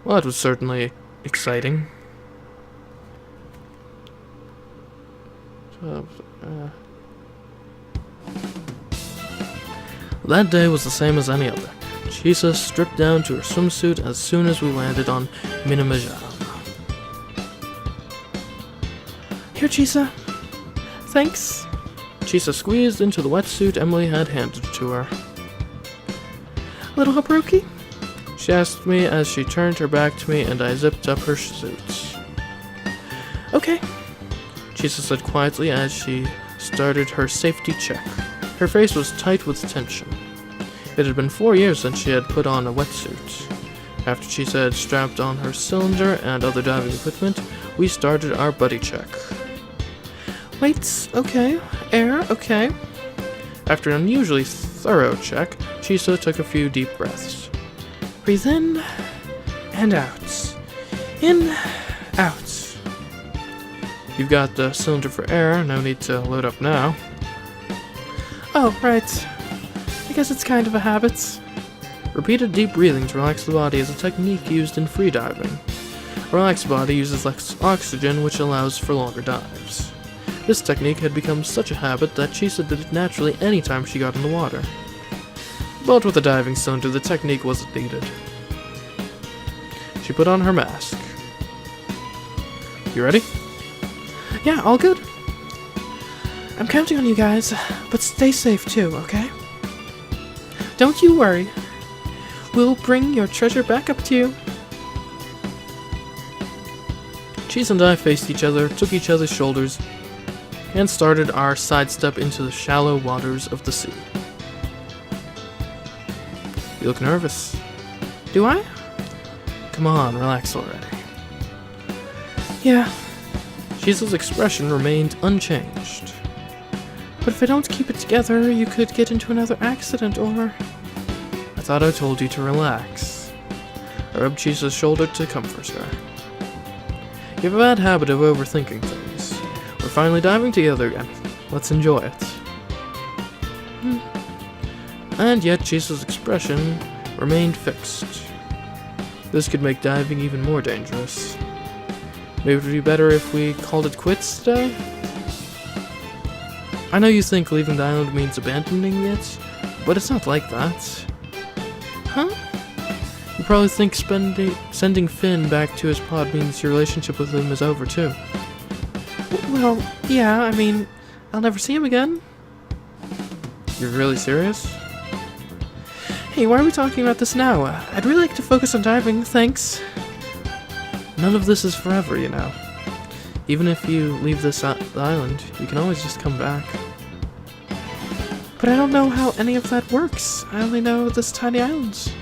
Well, that was certainly exciting. That day was the same as any other. Chisa stripped down to her swimsuit as soon as we landed on Minamajara. Here, Chisa. Thanks. Chisa squeezed into the wetsuit Emily had handed to her. Little Haruki? She asked me as she turned her back to me and I zipped up her suit. Okay, Chisa said quietly as she started her safety check. Her face was tight with tension. It had been 4 years since she had put on a wetsuit. After Chisa had strapped on her cylinder and other diving equipment, we started our buddy check. Weights, okay. Air, okay. After an unusually thorough check, Chisa took a few deep breaths. Breathe in and out. In, out. You've got the cylinder for air, no need to load up now. Oh, right. I guess it's kind of a habit. Repeated deep breathing to relax the body is a technique used in freediving. A relaxed body uses less oxygen, which allows for longer dives. This technique had become such a habit that Chisa did it naturally anytime she got in the water. But with a diving cylinder, the technique wasn't needed. She put on her mask. You ready? Yeah, all good. I'm counting on you guys, but stay safe too, okay? Don't you worry. We'll bring your treasure back up to you. Cheese and I faced each other, took each other's shoulders, and started our sidestep into the shallow waters of the sea. You look nervous. Do I? Come on, relax already. Yeah. Chisa's expression remained unchanged. But if I don't keep it together, you could get into another accident, or... I thought I told you to relax. I rubbed Chisa's shoulder to comfort her. You have a bad habit of overthinking things. We're finally diving together again. Let's enjoy it. And yet Chisa's expression remained fixed. This could make diving even more dangerous. Maybe it would be better if we called it quits today? I know you think leaving the island means abandoning it, but it's not like that. Huh? You probably think sending Finn back to his pod means your relationship with him is over too. Well, yeah, I mean, I'll never see him again. You're really serious? Hey, why are we talking about this now? I'd really like to focus on diving, thanks. None of this is forever, you know. Even if you leave this island, you can always just come back. But I don't know how any of that works. I only know this tiny island.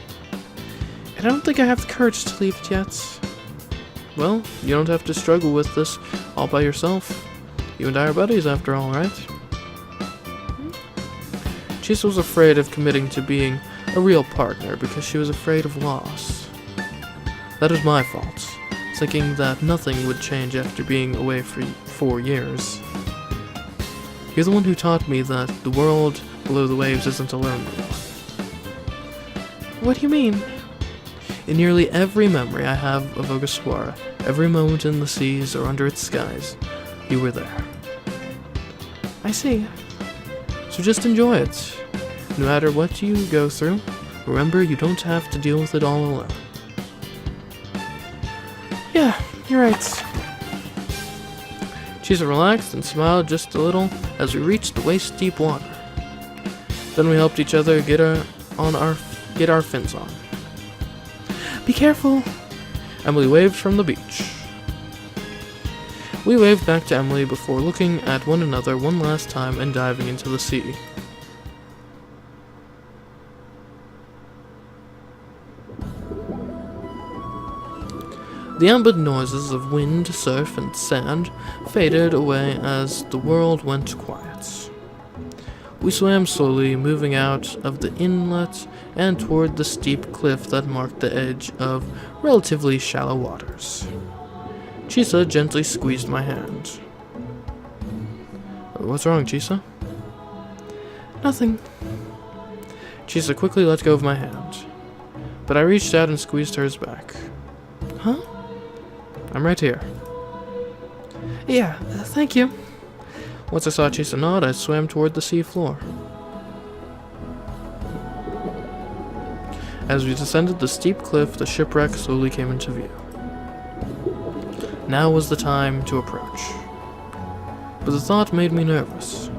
And I don't think I have the courage to leave it yet. Well, you don't have to struggle with this all by yourself. You and I are buddies after all, right? Chisa was afraid of committing to being a real partner because she was afraid of loss. That was my fault, thinking that nothing would change after being away for 4 years. You're the one who taught me that the world below the waves isn't a lonely one. What do you mean? In nearly every memory I have of Ogasawara, every moment in the seas or under its skies, you were there. I see. So just enjoy it. No matter what you go through, remember you don't have to deal with it all alone. Yeah, you're right. Chisa relaxed and smiled just a little as we reached the waist-deep water. Then we helped each other get our fins on. Be careful! Emily waved from the beach. We waved back to Emily before looking at one another one last time and diving into the sea. The ambient noises of wind, surf, and sand faded away as the world went quiet. We swam slowly, moving out of the inlet and toward the steep cliff that marked the edge of relatively shallow waters. Chisa gently squeezed my hand. What's wrong, Chisa? Nothing. Chisa quickly let go of my hand, but I reached out and squeezed hers back. Huh? I'm right here. Yeah, thank you. Once I saw Chisa nod, I swam toward the sea floor. As we descended the steep cliff, the shipwreck slowly came into view. Now was the time to approach. But the thought made me nervous.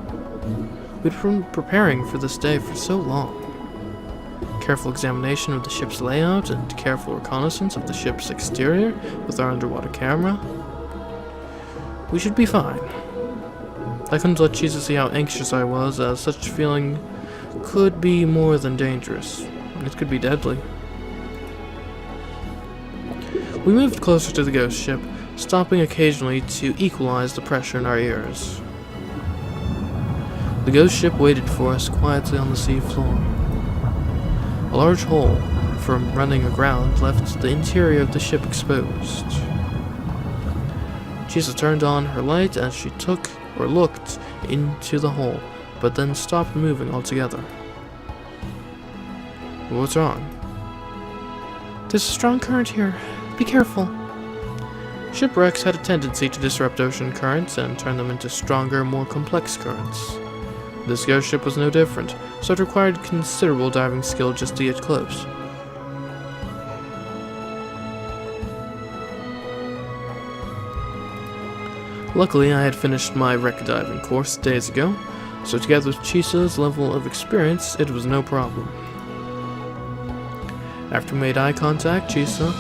We'd been preparing for this day for so long. Careful examination of the ship's layout and careful reconnaissance of the ship's exterior with our underwater camera. We should be fine. I couldn't let Chisa see how anxious I was, as such feeling could be more than dangerous. It could be deadly. We moved closer to the ghost ship, stopping occasionally to equalize the pressure in our ears. The ghost ship waited for us quietly on the sea floor. A large hole from running aground left the interior of the ship exposed. Chisa turned on her light as she looked into the hole, but then stopped moving altogether. What's wrong? There's a strong current here. Be careful. Shipwrecks had a tendency to disrupt ocean currents and turn them into stronger, more complex currents. This ghost ship was no different, so it required considerable diving skill just to get close. Luckily, I had finished my wreck diving course days ago, so together with Chisa's level of experience, it was no problem. After we made eye contact, Chisa,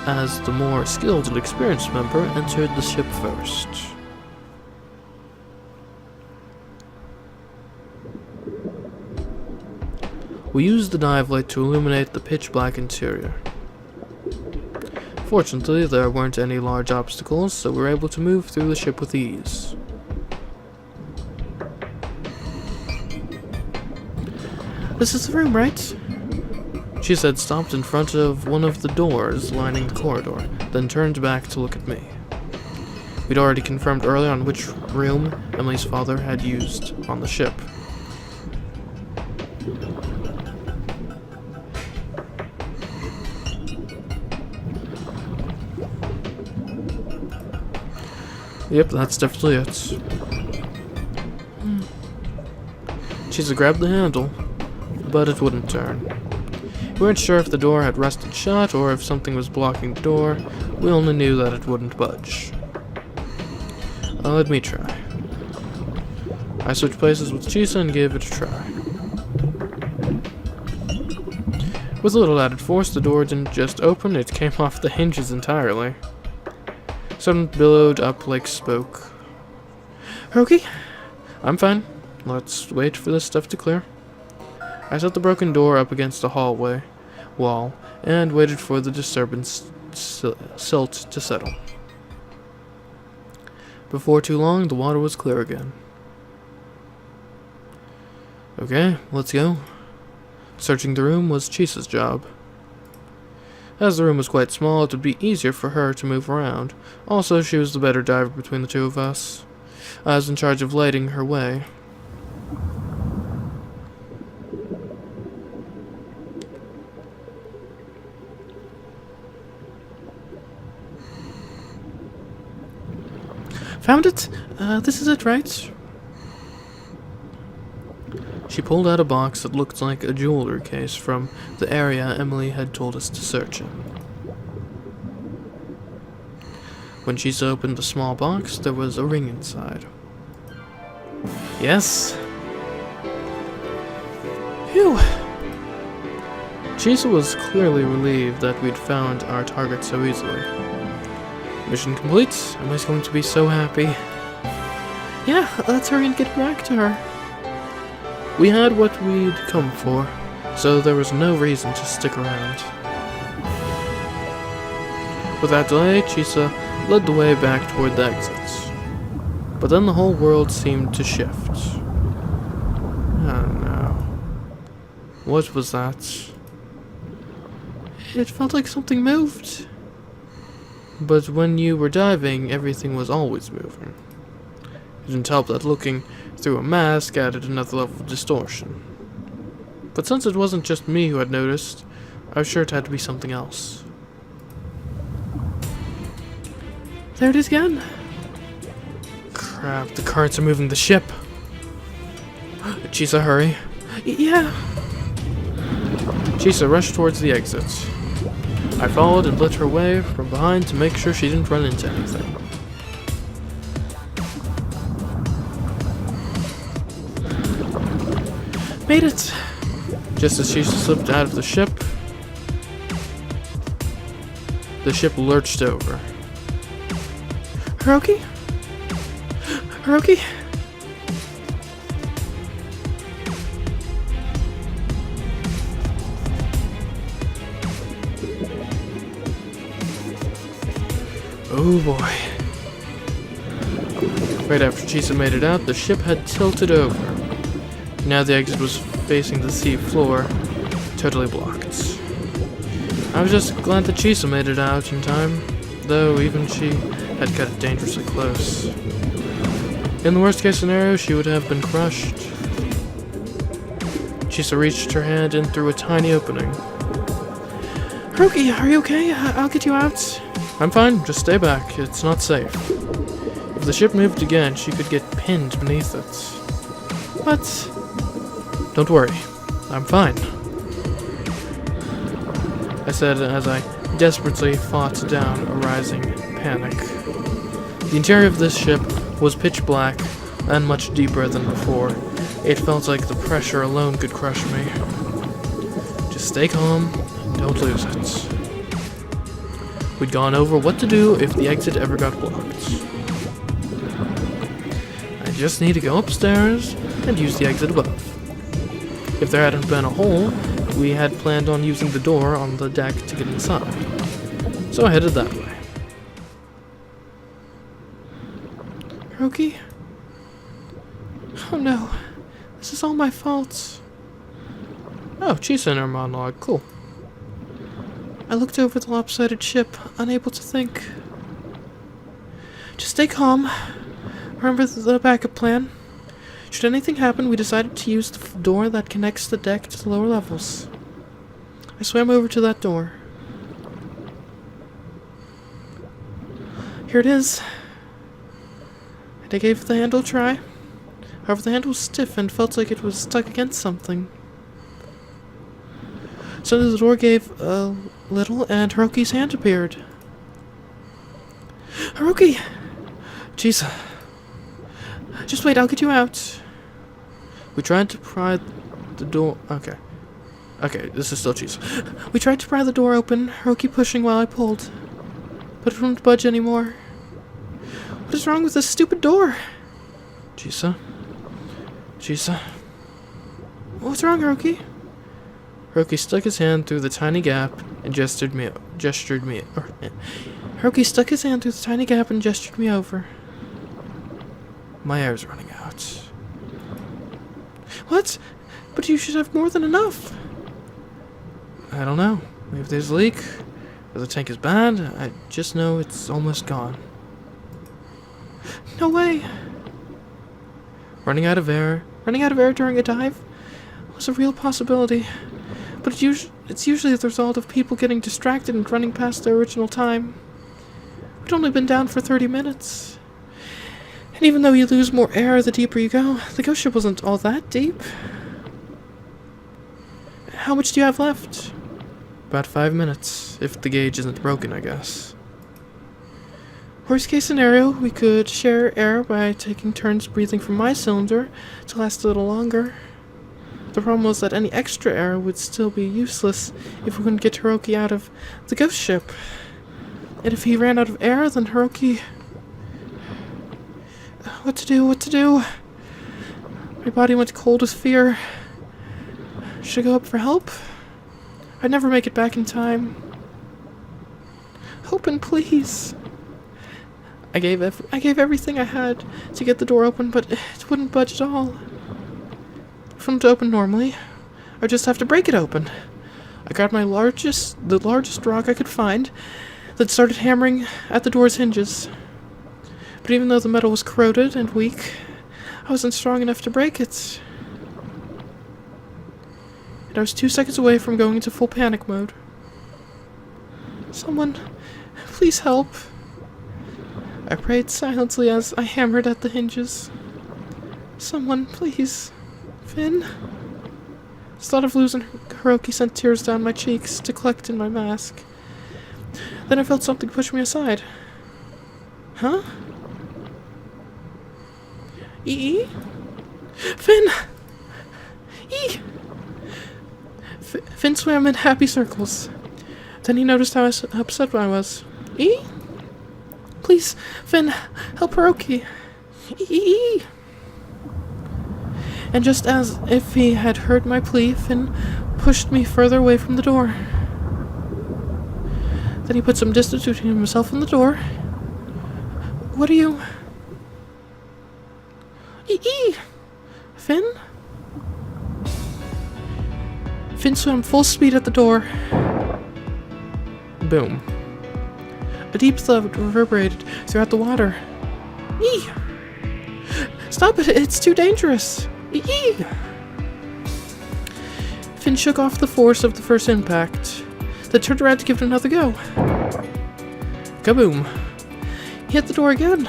as the more skilled and experienced member, entered the ship first. We used the dive light to illuminate the pitch-black interior. Fortunately, there weren't any large obstacles, so we were able to move through the ship with ease. This is the room, right? She said, stopped in front of one of the doors lining the corridor, then turned back to look at me. We'd already confirmed earlier on which room Emily's father had used on the ship. Yep, that's definitely it. Chisa grabbed the handle, but it wouldn't turn. We weren't sure if the door had rusted shut or if something was blocking the door. We only knew that it wouldn't budge. Let me try. I switched places with Chisa and gave it a try. With a little added force, the door didn't just open, it came off the hinges entirely. Someone billowed up like smoke. Hiroki? I'm fine. Let's wait for this stuff to clear. I set the broken door up against the hallway wall and waited for the disturbance silt to settle. Before too long, the water was clear again. Okay, let's go. Searching the room was Chisa's job. As the room was quite small, it would be easier for her to move around. Also, she was the better diver between the two of us. I was in charge of lighting her way. Found it? This is it, right? She pulled out a box that looked like a jewelry case from the area Emily had told us to search in. When Chisa opened the small box, there was a ring inside. Yes? Phew! Chisa was clearly relieved that we'd found our target so easily. Mission complete. Emily's going to be so happy. Yeah, let's hurry and get back to her. We had what we'd come for, so there was no reason to stick around. Without delay, Chisa led the way back toward the exits. But then the whole world seemed to shift. Oh no. What was that? It felt like something moved. But when you were diving, everything was always moving. It didn't help that looking through a mask added another level of distortion. But since it wasn't just me who had noticed, I was sure it had to be something else. There it is again. Crap, the currents are moving the ship. Chisa, hurry. Yeah. Chisa rushed towards the exit. I followed and lit her way from behind to make sure she didn't run into anything. Made it! Just as she slipped out of the ship lurched over. Hiroki? Hiroki? Oh boy. Right after Chisa made it out, the ship had tilted over. Now the exit was facing the sea floor, totally blocked. I was just glad that Chisa made it out in time, though even she had cut it dangerously close. In the worst case scenario, she would have been crushed. Chisa reached her hand in through a tiny opening. Hiroki, are you okay? I'll get you out. I'm fine, just stay back. It's not safe. If the ship moved again, she could get pinned beneath it. But don't worry, I'm fine, I said as I desperately fought down a rising panic. The interior of this ship was pitch black and much deeper than before. It felt like the pressure alone could crush me. Just stay calm and don't lose it. We'd gone over what to do if the exit ever got blocked. I just need to go upstairs and use the exit above. If there hadn't been a hole, we had planned on using the door on the deck to get inside. So I headed that way. Hiroki? Oh no, this is all my fault. Oh, Chisa in her monologue, cool. I looked over the lopsided ship, unable to think. Just stay calm. Remember the backup plan. Should anything happen, we decided to use the door that connects the deck to the lower levels. I swam over to that door. Here it is. And I gave the handle a try. However, the handle was stiff and felt like it was stuck against something. Suddenly the door gave a little and Hiroki's hand appeared. Hiroki! Chisa. Just wait, I'll get you out. We tried to pry the door... Okay, this is still Chisa. We tried to pry the door open, Hiroki pushing while I pulled. But it wouldn't budge anymore. What is wrong with this stupid door? Chisa? What's wrong, Hiroki? Hiroki stuck his hand through the tiny gap and gestured me. Hiroki stuck his hand through the tiny gap and gestured me over. My air's running out. What? But you should have more than enough. I don't know. Maybe there's a leak, or the tank is bad. I just know it's almost gone. No way. Running out of air during a dive was a real possibility. But it's usually the result of people getting distracted and running past their original time. We'd only been down for 30 minutes. And even though you lose more air the deeper you go, the ghost ship wasn't all that deep. How much do you have left? About 5 minutes, if the gauge isn't broken, I guess. Worst case scenario, we could share air by taking turns breathing from my cylinder to last a little longer. The problem was that any extra air would still be useless if we couldn't get Hiroki out of the ghost ship. And if he ran out of air, then Hiroki... What to do? My body went cold with fear. Should I go up for help? I'd never make it back in time. Open, please. I gave everything I had to get the door open, but it wouldn't budge at all. For them to open normally, I'd just have to break it open. I grabbed the largest rock I could find, then started hammering at the door's hinges. But even though the metal was corroded and weak, I wasn't strong enough to break it. And I was 2 seconds away from going into full panic mode. Someone, please help. I prayed silently as I hammered at the hinges. Someone, please. Finn? The thought of losing Hiroki sent tears down my cheeks to collect in my mask. Then I felt something push me aside. Huh? E? Finn! E! Finn swam in happy circles. Then he noticed how upset I was. E? Please, Finn, help Hiroki. E! And just as if he had heard my plea, Finn pushed me further away from the door. Then he put some distance between himself and the door. What are you... E! Finn? Finn swam full speed at the door. Boom. A deep thud reverberated throughout the water. E! Stop it, it's too dangerous! E! Finn shook off the force of the first impact, then turned around to give it another go. Kaboom! He hit the door again.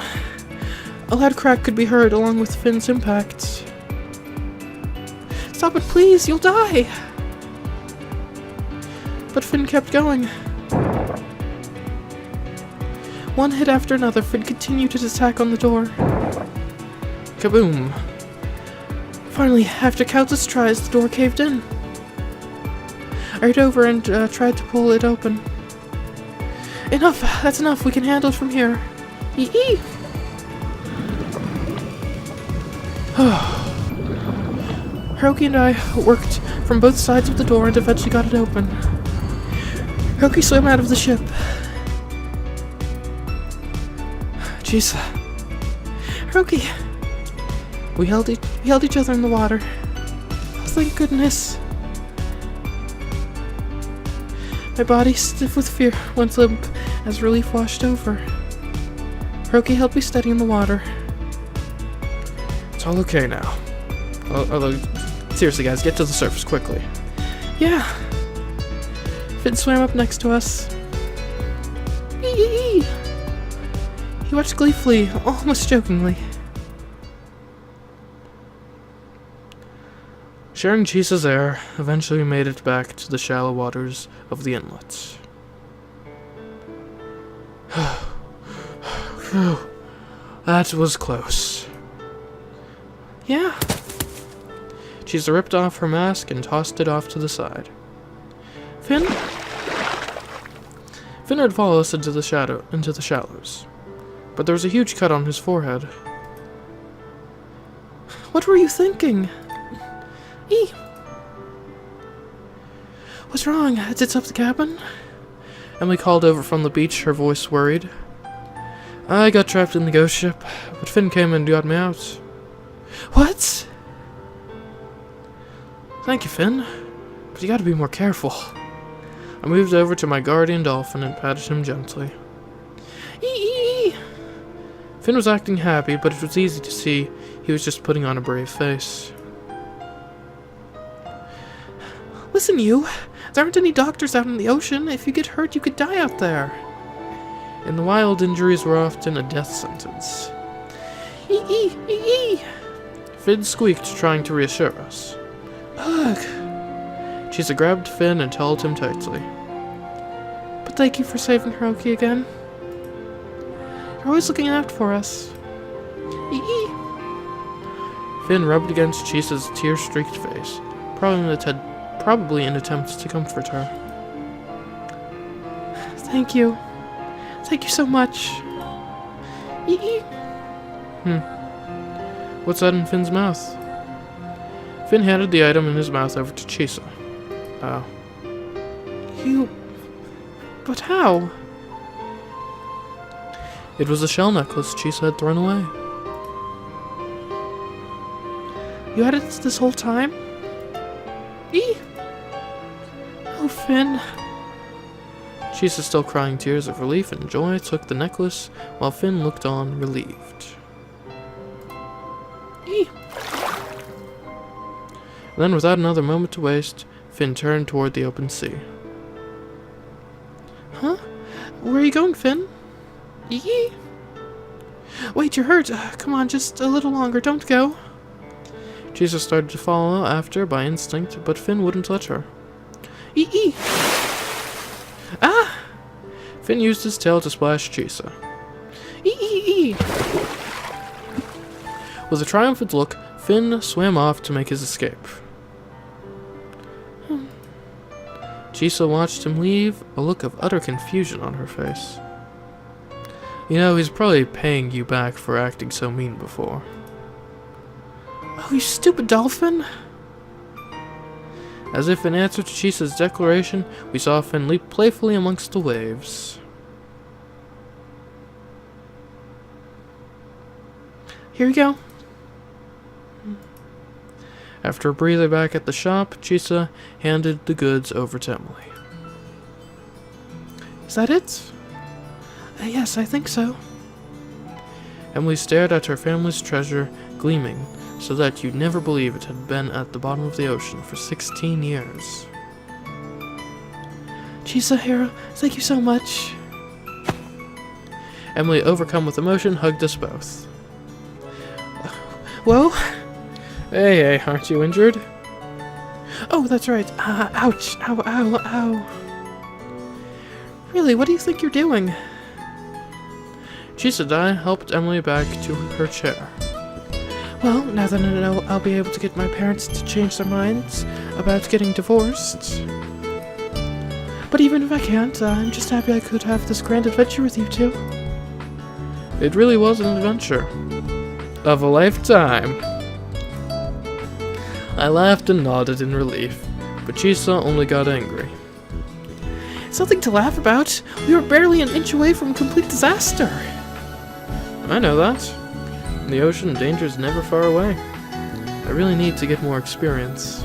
A loud crack could be heard along with Finn's impact. Stop it, please, you'll die! But Finn kept going. One hit after another, Finn continued his attack on the door. Kaboom! Finally, after countless tries, the door caved in. I hurried over and tried to pull it open. Enough! That's enough, we can handle it from here. E! Hiroki and I worked from both sides of the door and eventually got it open. Hiroki swam out of the ship. Jeez. Hiroki! We held each other in the water. Oh, thank goodness. My body, stiff with fear, went limp as relief washed over. Hiroki held me steady in the water. It's all okay now. Although, seriously guys, get to the surface quickly. Yeah. Finn swam up next to us. He watched gleefully, almost jokingly. Sharing Chisa's air, eventually we made it back to the shallow waters of the inlet. Phew. That was close. Yeah. Chisa ripped off her mask and tossed it off to the side. Finn? Finn would follow us into the shallows. But there was a huge cut on his forehead. What were you thinking? What's wrong? Did something happen? Emily called over from the beach, her voice worried. I got trapped in the ghost ship, but Finn came and got me out. What? Thank you, Finn. But you gotta be more careful. I moved over to my guardian dolphin and patted him gently. Finn was acting happy, but it was easy to see he was just putting on a brave face. Listen, you. There aren't any doctors out in the ocean. If you get hurt, you could die out there. In the wild, injuries were often a death sentence. Finn squeaked, trying to reassure us. Ugh. Chisa grabbed Finn and held him tightly. But thank you for saving Hiroki again. You're always looking out for us. Finn rubbed against Chisa's tear-streaked face, probably in attempts to comfort her. Thank you. Thank you so much. What's that in Finn's mouth? Finn handed the item in his mouth over to Chisa. Oh. But how? It was a shell necklace Chisa had thrown away. You had it this whole time? Oh, Finn. Chisa, still crying tears of relief and joy, took the necklace, while Finn looked on, relieved. Then, without another moment to waste, Finn turned toward the open sea. Huh? Where are you going, Finn? Wait, you're hurt. Come on, just a little longer. Don't go. Chisa started to follow after by instinct, but Finn wouldn't let her. Ee! Ah! Finn used his tail to splash Chisa. Ee! With a triumphant look, Finn swam off to make his escape. Chisa watched him leave, a look of utter confusion on her face. You know, he's probably paying you back for acting so mean before. Oh, you stupid dolphin! As if in answer to Chisa's declaration, we saw Finn leap playfully amongst the waves. Here you go. After a breather back at the shop, Chisa handed the goods over to Emily. Is that it? Yes, I think so. Emily stared at her family's treasure, gleaming, so that you'd never believe it had been at the bottom of the ocean for 16 years. Chisa, Hero, thank you so much. Emily, overcome with emotion, hugged us both. Whoa! Hey, aren't you injured? Oh, that's right. Ouch. Ow, ow, ow. Really, what do you think you're doing? Chisa and I helped Emily back to her chair. Well, now that I know I'll be able to get my parents to change their minds about getting divorced. But even if I can't, I'm just happy I could have this grand adventure with you two. It really was an adventure. Of a lifetime. I laughed and nodded in relief, but Chisa only got angry. Something to laugh about. We were barely an inch away from complete disaster. I know that. In the ocean, danger's never far away. I really need to get more experience.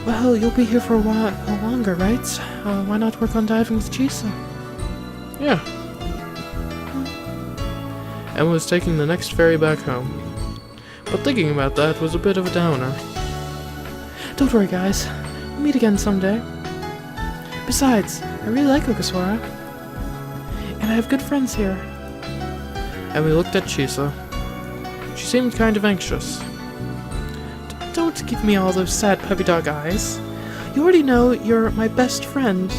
Well, you'll be here for a while longer, right? Why not work on diving with Chisa? Yeah. Emma was taking the next ferry back home. But thinking about that was a bit of a downer. Don't worry, guys. We'll meet again someday. Besides, I really like Ogasawara. And I have good friends here. And we looked at Chisa. She seemed kind of anxious. Don't give me all those sad puppy dog eyes. You already know you're my best friend.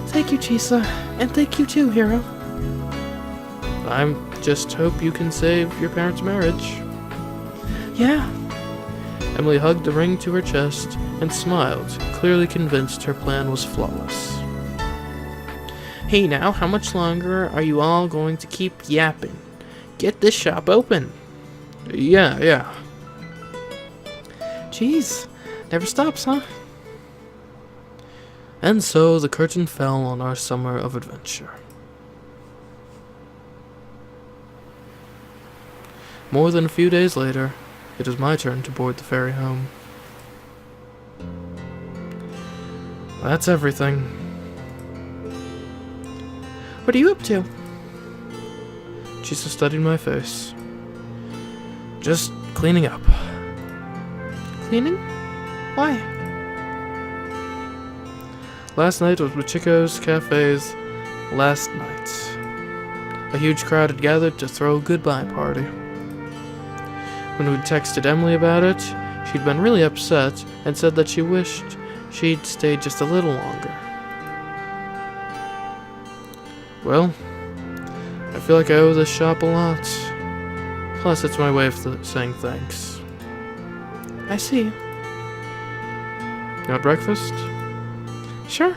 Thank you, Chisa. And thank you too, Hero. I just hope you can save your parents' marriage. Yeah. Emily hugged the ring to her chest and smiled, clearly convinced her plan was flawless. Hey now, how much longer are you all going to keep yapping? Get this shop open. Yeah. Jeez, never stops, huh? And so the curtain fell on our summer of adventure. More than a few days later, it was my turn to board the ferry home. That's everything. What are you up to? Chisa studied my face. Just cleaning up. Cleaning? Why? Last night was Michiko's Cafe's last night. A huge crowd had gathered to throw a goodbye party. When we'd texted Emily about it, she'd been really upset and said that she wished she'd stayed just a little longer. Well, I feel like I owe this shop a lot. Plus, it's my way of saying thanks. I see. You want breakfast? Sure.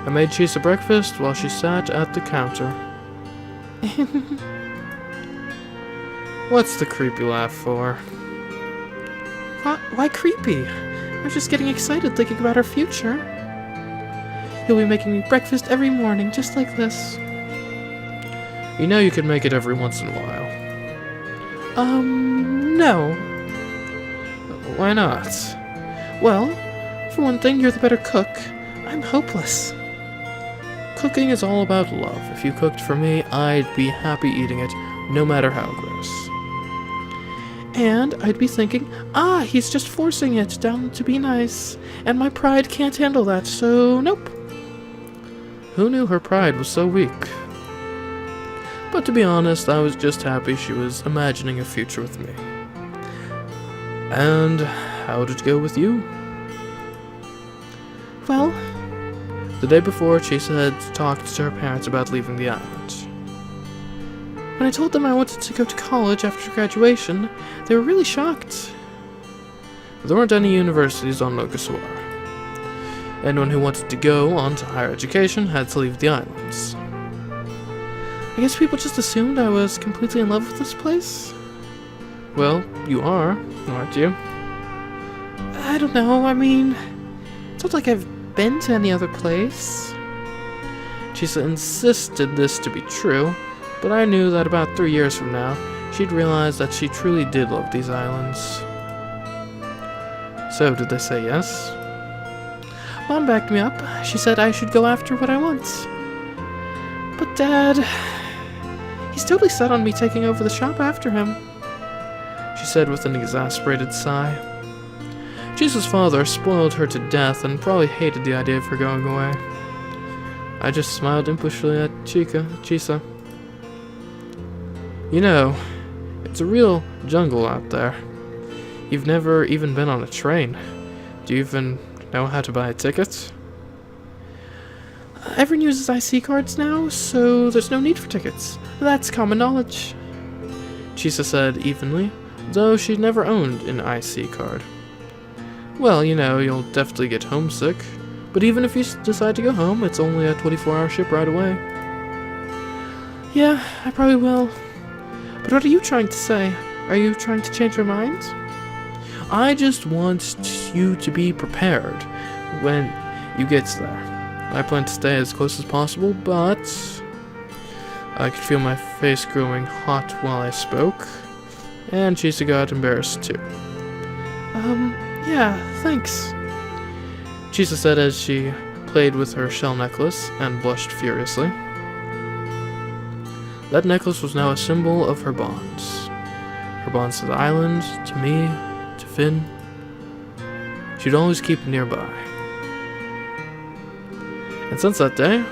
I made Chisa breakfast while she sat at the counter. What's the creepy laugh for? Why creepy? I'm just getting excited thinking about our future. You'll be making me breakfast every morning, just like this. You know you could make it every once in a while. No. Why not? Well, for one thing, you're the better cook. I'm hopeless. Cooking is all about love. If you cooked for me, I'd be happy eating it, no matter how gross. And I'd be thinking, he's just forcing it down to be nice, and my pride can't handle that, so nope. Who knew her pride was so weak? But to be honest, I was just happy she was imagining a future with me. And how did it go with you? Well, the day before, Chisa had talked to her parents about leaving the island. When I told them I wanted to go to college after graduation, they were really shocked. There weren't any universities on Ogasawara. Anyone who wanted to go on to higher education had to leave the islands. I guess people just assumed I was completely in love with this place? Well, you are, aren't you? I don't know, I mean, it's not like I've been to any other place. Chisa insisted this to be true, but I knew that about 3 years from now, she'd realize that she truly did love these islands. So, did they say yes? Mom backed me up. She said I should go after what I want. But Dad, he's totally set on me taking over the shop after him, she said with an exasperated sigh. Chisa's father spoiled her to death and probably hated the idea of her going away. I just smiled impishly at Chisa. You know, it's a real jungle out there. You've never even been on a train. Do you even know how to buy a ticket? Everyone uses IC cards now, so there's no need for tickets. That's common knowledge, Chisa said evenly, though she'd never owned an IC card. Well, you know, you'll definitely get homesick, but even if you decide to go home, it's only a 24-hour ship ride away. Yeah, I probably will. But what are you trying to say? Are you trying to change your mind? I just want you to be prepared when you get there. I plan to stay as close as possible, but I could feel my face growing hot while I spoke, and Chisa got embarrassed too. Yeah, thanks, Chisa said as she played with her shell necklace and blushed furiously. That necklace was now a symbol of her bonds. Her bonds to the island, to me, to Finn. She'd always keep nearby. And since that day,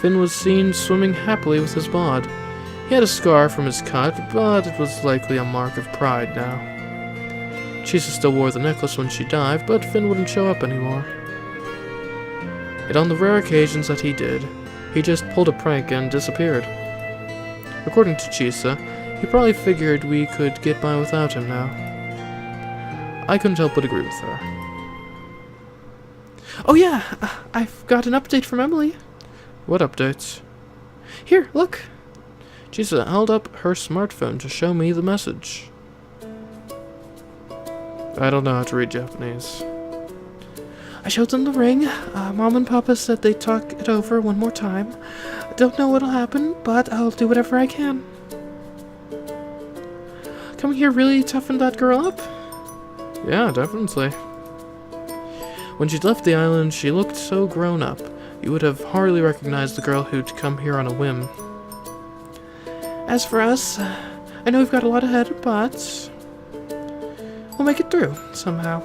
Finn was seen swimming happily with his bod. He had a scar from his cut, but it was likely a mark of pride now. Chisa still wore the necklace when she dived, but Finn wouldn't show up anymore. And on the rare occasions that he did, he just pulled a prank and disappeared. According to Chisa, he probably figured we could get by without him now. I couldn't help but agree with her. Oh yeah, I've got an update from Emily. What updates? Here, look. Chisa held up her smartphone to show me the message. I don't know how to read Japanese. I showed them the ring. Mom and Papa said they'd talk it over one more time. I don't know what'll happen, but I'll do whatever I can. Coming here really toughened that girl up? Yeah, definitely. When she'd left the island, she looked so grown up. You would have hardly recognized the girl who'd come here on a whim. As for us, I know we've got a lot ahead, but we'll make it through, somehow.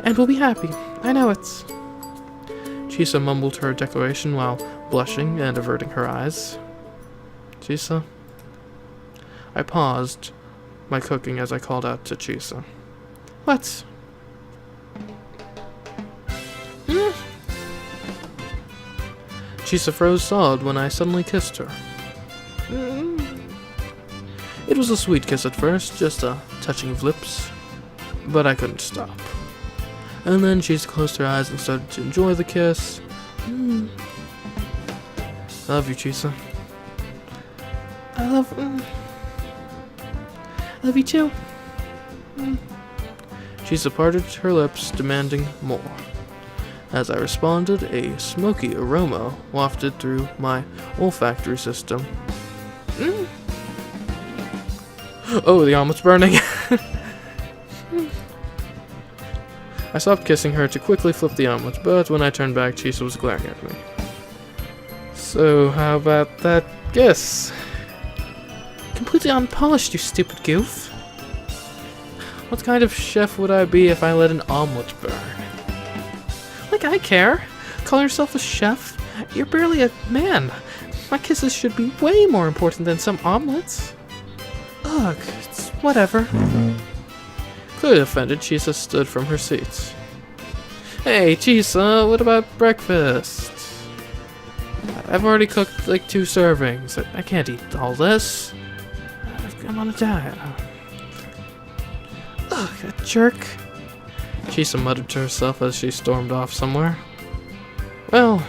And we'll be happy. I know it. Chisa mumbled her declaration while blushing and averting her eyes. Chisa? I paused my cooking as I called out to Chisa. What? Chisa froze solid when I suddenly kissed her. It was a sweet kiss at first, just a touching of lips, but I couldn't stop. And then Chisa closed her eyes and started to enjoy the kiss. I love you, Chisa. I love you too. Chisa parted her lips, demanding more. As I responded, a smoky aroma wafted through my olfactory system. Oh, the omelet's burning! I stopped kissing her to quickly flip the omelet, but when I turned back, Chisa was glaring at me. So, how about that kiss? Completely unpolished, you stupid goof. What kind of chef would I be if I let an omelet burn? Like I care. Call yourself a chef? You're barely a man. My kisses should be way more important than some omelets. Ugh, it's whatever. Clearly offended, Chisa stood from her seat. Hey, Chisa, what about breakfast? I've already cooked like 2 servings. I can't eat all this. I'm on a diet. Ugh, that jerk. Chisa muttered to herself as she stormed off somewhere. Well,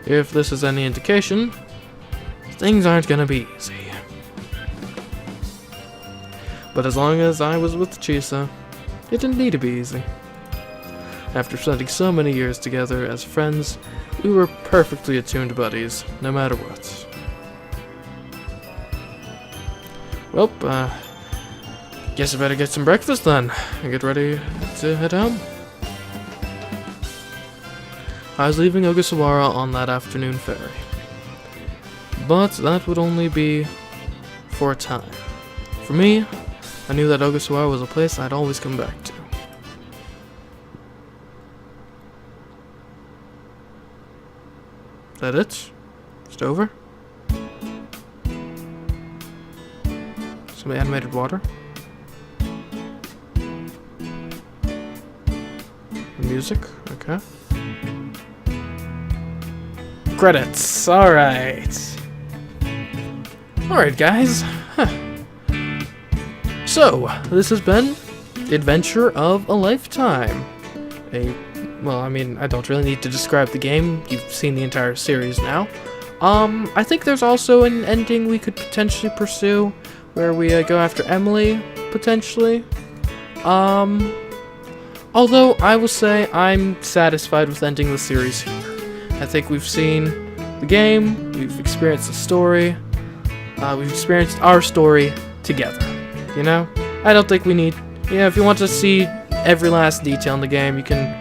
if this is any indication, things aren't gonna be easy. But as long as I was with Chisa, it didn't need to be easy. After spending so many years together as friends, we were perfectly attuned buddies, no matter what. Well, guess I better get some breakfast then, and get ready to head home. I was leaving Ogasawara on that afternoon ferry. But that would only be for a time. For me, I knew that Ogasawara was a place I'd always come back to. Is that it? Just over? Some animated water? Music? Okay. Credits. Alright. Alright, guys. Huh. So, this has been The Adventure of a Lifetime. Well, I mean, I don't really need to describe the game. You've seen the entire series now. I think there's also an ending we could potentially pursue, where we go after Emily, potentially. Although, I will say I'm satisfied with ending the series here. I think we've seen the game, we've experienced the story, we've experienced our story together, you know? I don't think we need, if you want to see every last detail in the game, you can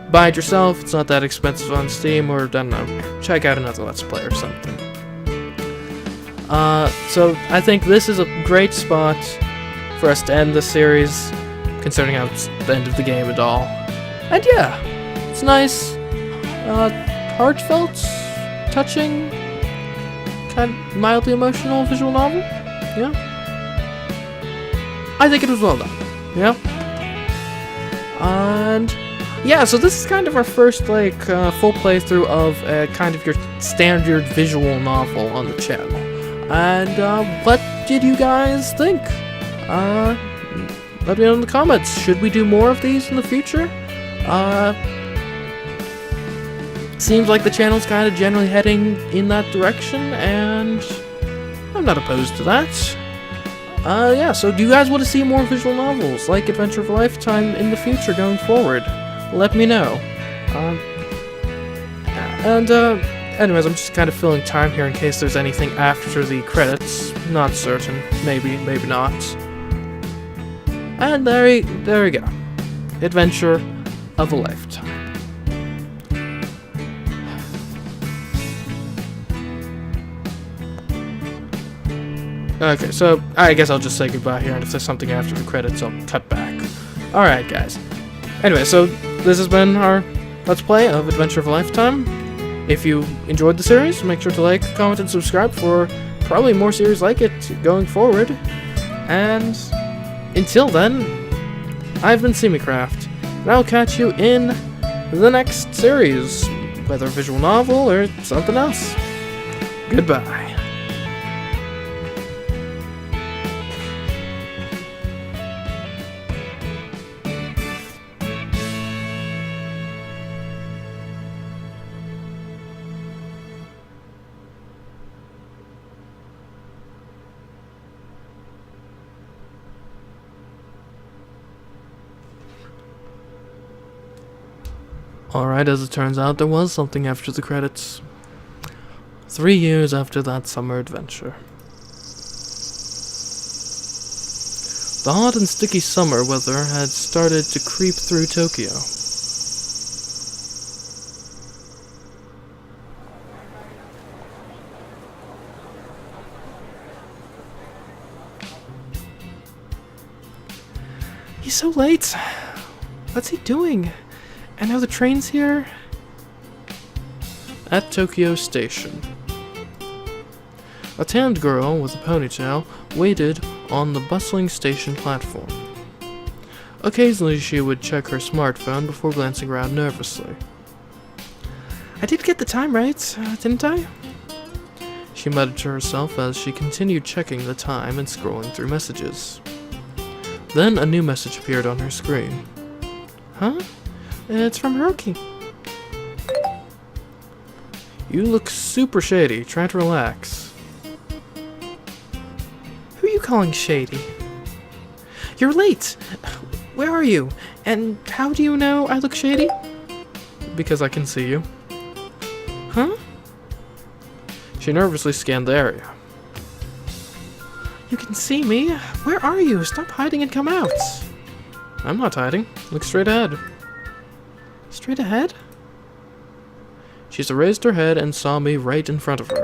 buy it yourself. It's not that expensive on Steam, or, I don't know, check out another Let's Play or something. So I think this is a great spot for us to end the series, considering how it's the end of the game and all. And yeah, it's nice, heartfelt, touching, kind of mildly emotional visual novel. Yeah, I think it was well done. Yeah, and yeah, so this is kind of our first full playthrough of kind of your standard visual novel on the channel. And what did you guys think? Let me know in the comments. Should we do more of these in the future? Seems like the channel's kind of generally heading in that direction, and I'm not opposed to that. Yeah, so do you guys want to see more visual novels like Adventure of a Lifetime in the future going forward? Let me know. Anyways, I'm just kind of filling time here in case there's anything after the credits. Not certain. Maybe, maybe not. And there we go. Adventure of a Lifetime. Okay, so I guess I'll just say goodbye here, and if there's something after the credits, I'll cut back. Alright, guys. Anyway, so this has been our Let's Play of Adventure of a Lifetime. If you enjoyed the series, make sure to like, comment, and subscribe for probably more series like it going forward. And until then, I've been CMeeCraft, and I'll catch you in the next series, whether a visual novel or something else. Goodbye. Alright, as it turns out, there was something after the credits. 3 years after that summer adventure. The hot and sticky summer weather had started to creep through Tokyo. He's so late. What's he doing? And now the train's here? At Tokyo Station. A tanned girl with a ponytail waited on the bustling station platform. Occasionally she would check her smartphone before glancing around nervously. I did get the time right, didn't I? She muttered to herself as she continued checking the time and scrolling through messages. Then a new message appeared on her screen. Huh? It's from Hiroki. You look super shady. Try to relax. Who are you calling shady? You're late! Where are you? And how do you know I look shady? Because I can see you. Huh? She nervously scanned the area. You can see me? Where are you? Stop hiding and come out! I'm not hiding. Look straight ahead. Straight ahead? She's raised her head and saw me right in front of her.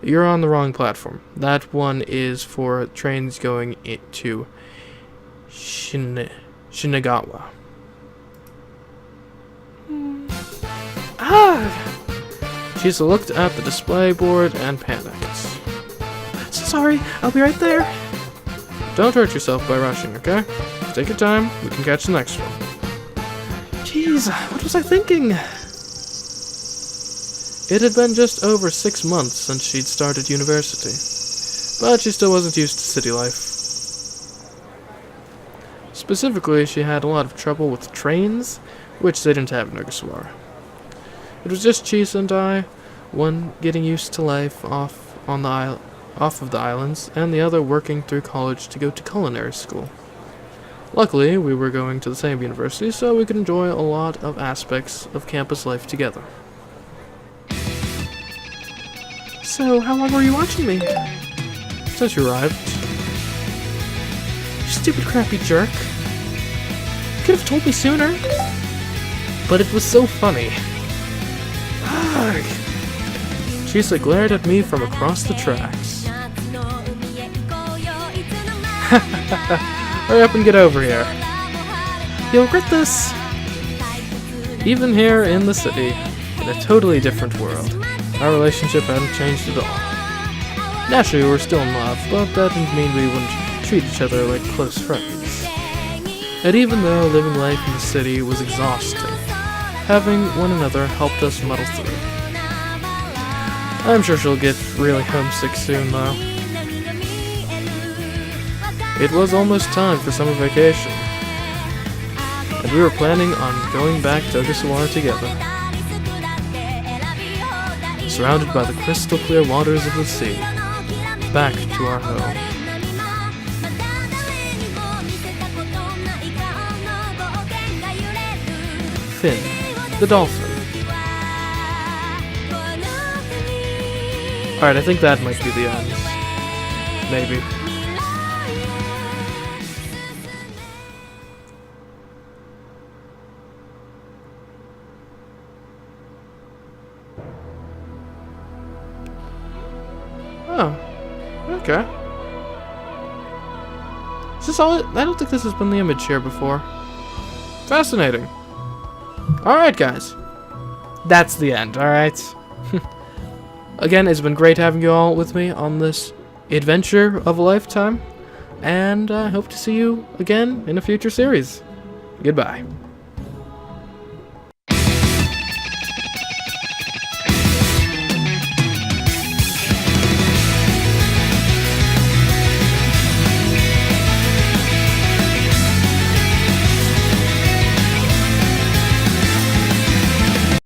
You're on the wrong platform. That one is for trains going to Shinagawa. Ah! She looked at the display board and panicked. Sorry, I'll be right there. Don't hurt yourself by rushing, okay? Take your time, we can catch the next one. Jeez, what was I thinking? It had been just over 6 months since she'd started university, but she still wasn't used to city life. Specifically, she had a lot of trouble with trains, which they didn't have in Ogasawara. It was just Chisa and I, one getting used to life off of the islands, and the other working through college to go to culinary school. Luckily, we were going to the same university, so we could enjoy a lot of aspects of campus life together. So, how long were you watching me? Since you arrived. You stupid crappy jerk. You could have told me sooner. But it was so funny. Ugh. Chisa glared at me from across the tracks. Hurry up and get over here. You'll regret this. Even here in the city, in a totally different world, our relationship hadn't changed at all. Naturally, we were still in love, but that didn't mean we wouldn't treat each other like close friends. And even though living life in the city was exhausting, having one another helped us muddle through. I'm sure she'll get really homesick soon, though. It was almost time for summer vacation, and we were planning on going back to Ogasawara together. Surrounded by the crystal clear waters of the sea, back to our home. Finn, the dolphin. Alright, I think that might be the end. Maybe. Oh. Okay. Is this all? I don't think this has been the image here before. Fascinating. Alright, guys. That's the end, alright? Again, it's been great having you all with me on this adventure of a lifetime, and I hope to see you again in a future series. Goodbye.